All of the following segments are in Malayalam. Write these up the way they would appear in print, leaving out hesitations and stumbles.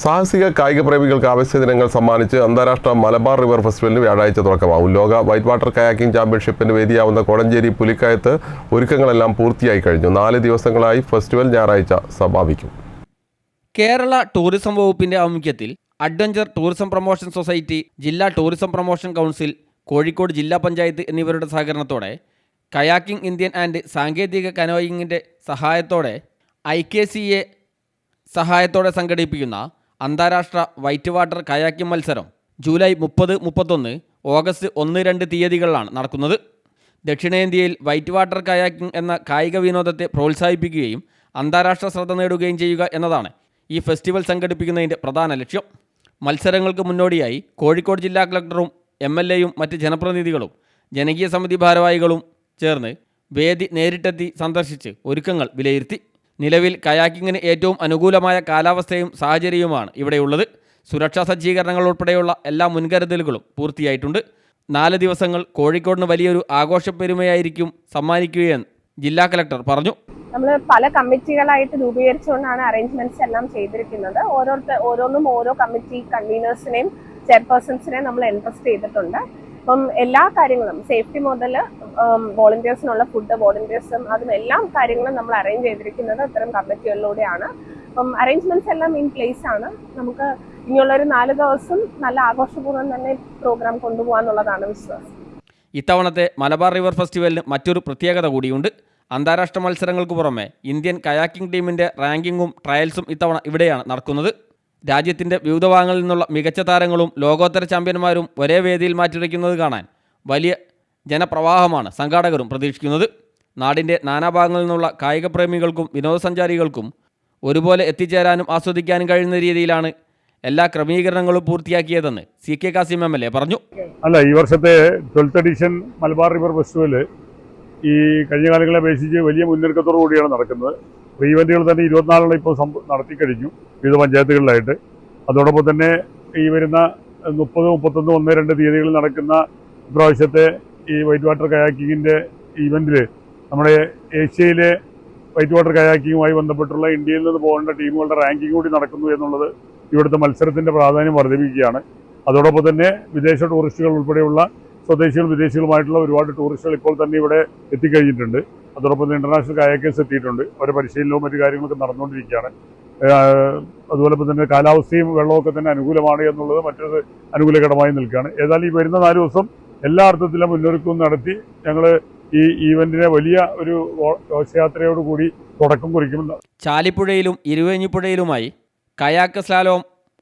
സാഹസിക കായിക പ്രേമികൾക്ക് ആവശ്യ ദിനങ്ങൾ സമ്മാനിച്ച് അന്താരാഷ്ട്ര മലബാർ റിവർ ഫെസ്റ്റിവലിന് വ്യാഴാഴ്ച തുടക്കമാവും. ലോക വൈറ്റ് വാട്ടർ കയാക്കിംഗ് ചാമ്പ്യൻഷിപ്പിന് വേദിയാവുന്ന കോടഞ്ചേരി പുലിക്കയത്ത് ഒരുക്കങ്ങളെല്ലാം പൂർത്തിയായി കഴിഞ്ഞു. 4 ദിവസങ്ങളായി ഫെസ്റ്റിവൽ ഞായറാഴ്ച സമാപിക്കും. കേരള ടൂറിസം വകുപ്പിന്റെ ആഭിമുഖ്യത്തിൽ അഡ്വഞ്ചർ ടൂറിസം പ്രൊമോഷൻ സൊസൈറ്റി, ജില്ലാ ടൂറിസം പ്രൊമോഷൻ കൗൺസിൽ, കോഴിക്കോട് ജില്ലാ പഞ്ചായത്ത് എന്നിവരുടെ സഹകരണത്തോടെ കയാക്കിംഗ് ഇന്ത്യൻ ആൻഡ് സാങ്കേതിക കനോയിങ്ങിൻ്റെ സഹായത്തോടെ IKCA സഹായത്തോടെ സംഘടിപ്പിക്കുന്ന അന്താരാഷ്ട്ര വൈറ്റ് വാട്ടർ കയാക്കിംഗ് മത്സരം ജൂലൈ 30, 31, ഓഗസ്റ്റ് 1, 2 തീയതികളിലാണ് നടക്കുന്നത്. ദക്ഷിണേന്ത്യയിൽ വൈറ്റ് വാട്ടർ കയാക്കിംഗ് എന്ന കായിക വിനോദത്തെ പ്രോത്സാഹിപ്പിക്കുകയും അന്താരാഷ്ട്ര ശ്രദ്ധ നേടുകയും ചെയ്യുക എന്നതാണ് ഈ ഫെസ്റ്റിവൽ സംഘടിപ്പിക്കുന്നതിൻ്റെ പ്രധാന ലക്ഷ്യം. മത്സരങ്ങൾക്ക് മുന്നോടിയായി കോഴിക്കോട് ജില്ലാ കളക്ടറും MLAയും മറ്റ് ജനപ്രതിനിധികളും ജനകീയ സമിതി ഭാരവാഹികളും ചേർന്ന് വേദി നേരിട്ടെത്തി സന്ദർശിച്ച് ഒരുക്കങ്ങൾ വിലയിരുത്തി. നിലവിൽ കയാക്കിങ്ങിന് ഏറ്റവും അനുകൂലമായ കാലാവസ്ഥയും സാഹചര്യവുമാണ് ഇവിടെയുള്ളത്. സുരക്ഷാ സജ്ജീകരണങ്ങൾ ഉൾപ്പെടെയുള്ള എല്ലാ മുൻകരുതലുകളും പൂർത്തിയായിട്ടുണ്ട്. 4 ദിവസങ്ങൾ കോഴിക്കോടിന് വലിയൊരു ആഘോഷപ്പെരുമയായിരിക്കും സമ്മാനിക്കുകയെന്ന് ജില്ലാ കളക്ടർ പറഞ്ഞു. നമ്മൾ പല കമ്മിറ്റികളായിട്ട് രൂപീകരിച്ചുകൊണ്ടാണ് അറേഞ്ച്മെന്റ്സ് എല്ലാം ചെയ്തിരിക്കുന്നത്. ഓരോന്നും ഓരോ കമ്മിറ്റി കൺവീനേഴ്സിനെയും ചെയർപേഴ്സൺസിനെയും നമ്മൾ ഇൻട്രസ്റ്റ് ചെയ്തിട്ടുണ്ട്. അപ്പം എല്ലാ കാര്യങ്ങളും സേഫ്റ്റി മുതൽ വോളണ്ടിയേഴ്സിനുള്ള ഫുഡ്, വോളണ്ടിയേഴ്സും അതും എല്ലാ കാര്യങ്ങളും നമ്മൾ അറേഞ്ച് ചെയ്തിരിക്കുന്നത് ഇത്തരം കമ്മിറ്റികളിലൂടെയാണ്. അപ്പം അറേഞ്ച്മെന്റ്സ് എല്ലാം ഇൻ പ്ലേസ് ആണ്. നമുക്ക് ഇനിയുള്ളൊരു 4 ദിവസം നല്ല ആഘോഷപൂർവ്വം തന്നെ പ്രോഗ്രാം കൊണ്ടുപോകാന്നുള്ളതാണ് വിശ്വാസം. ഇത്തവണത്തെ മലബാർ റിവർ ഫെസ്റ്റിവലിന് മറ്റൊരു പ്രത്യേകത കൂടിയുണ്ട്. അന്താരാഷ്ട്ര മത്സരങ്ങൾക്ക് പുറമെ ഇന്ത്യൻ കയാക്കിംഗ് ടീമിൻ്റെ റാങ്കിങ്ങും ട്രയൽസും ഇത്തവണ ഇവിടെയാണ് നടക്കുന്നത്. രാജ്യത്തിൻ്റെ വിവിധ ഭാഗങ്ങളിൽ നിന്നുള്ള മികച്ച താരങ്ങളും ലോകോത്തര ചാമ്പ്യന്മാരും ഒരേ വേദിയിൽ മാറ്റിവയ്ക്കുന്നത് കാണാൻ വലിയ ജനപ്രവാഹമാണ് സംഘാടകരും പ്രതീക്ഷിക്കുന്നത്. നാടിൻ്റെ നാനാഭാഗങ്ങളിൽ നിന്നുള്ള കായിക പ്രേമികൾക്കും വിനോദസഞ്ചാരികൾക്കും ഒരുപോലെ എത്തിച്ചേരാനും ആസ്വദിക്കാനും കഴിയുന്ന രീതിയിലാണ് എല്ലാ ക്രമീകരണങ്ങളും പൂർത്തിയാക്കിയതെന്ന് CK കാസിം MLA പറഞ്ഞു. ഈ വർഷത്തെ 12th edition Malabar river festival ഈ കഴിഞ്ഞ കാലങ്ങളെ അപേക്ഷിച്ച് വലിയ മുന്നൊരുക്കത്തോടു കൂടിയാണ് നടക്കുന്നത്. പ്രീ ഇവൻറ്റുകൾ തന്നെ 24 ഇപ്പോൾ നടത്തി കഴിഞ്ഞു വിവിധ പഞ്ചായത്തുകളിലായിട്ട്. അതോടൊപ്പം തന്നെ ഈ വരുന്ന 30, 31, 1, 2 തീയതികളിൽ നടക്കുന്ന ഇപ്രാവശ്യത്തെ ഈ വൈറ്റ് വാട്ടർ കയാക്കിങ്ങിൻ്റെ ഇവൻറ്റിൽ നമ്മുടെ ഏഷ്യയിലെ വൈറ്റ് വാട്ടർ കയാക്കിങ്ങുമായി ബന്ധപ്പെട്ടുള്ള ഇന്ത്യയിൽ നിന്ന് പോകേണ്ട ടീമുകളുടെ റാങ്കിങ് കൂടി നടക്കുന്നു എന്നുള്ളത് ഇവിടുത്തെ മത്സരത്തിൻ്റെ പ്രാധാന്യം വർദ്ധിപ്പിക്കുകയാണ്. അതോടൊപ്പം തന്നെ വിദേശ ടൂറിസ്റ്റുകൾ ഉൾപ്പെടെയുള്ള സ്വദേശികളും വിദേശികളുമായിട്ടുള്ള ഒരുപാട് ടൂറിസ്റ്റുകൾ ഇപ്പോൾ തന്നെ ഇവിടെ എത്തിക്കഴിഞ്ഞിട്ടുണ്ട്. അതോടൊപ്പം തന്നെ ഇന്റർനാഷണൽ കയാക്കേഴ്സ് എത്തിയിട്ടുണ്ട്. അവരുടെ പരിശീലനവും മറ്റു കാര്യങ്ങളൊക്കെ നടന്നുകൊണ്ടിരിക്കുകയാണ്. അതുപോലെ തന്നെ കാലാവസ്ഥയും വെള്ളമൊക്കെ തന്നെ അനുകൂലമാണ് എന്നുള്ളത് മറ്റൊരു അനുകൂല ഘടകമായി നിൽക്കുകയാണ്. ഏതായാലും ഈ വരുന്ന 4 ദിവസം എല്ലാ അർത്ഥത്തിലും മുന്നൊരുക്കവും നടത്തി ഞങ്ങൾ ഈ ഈവന്റിനെ വലിയ ഒരു ഘോഷയാത്രയോടുകൂടി തുടക്കം കുറിക്കും. ചാലിപ്പുഴയിലും ഇരുവേഞ്ഞിപ്പുഴയിലുമായി kayak slalom,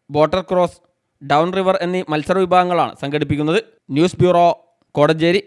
boater cross, down river എന്നീ മത്സര വിഭാഗങ്ങളാണ് സംഘടിപ്പിക്കുന്നത്. News bureau, Kodanchery.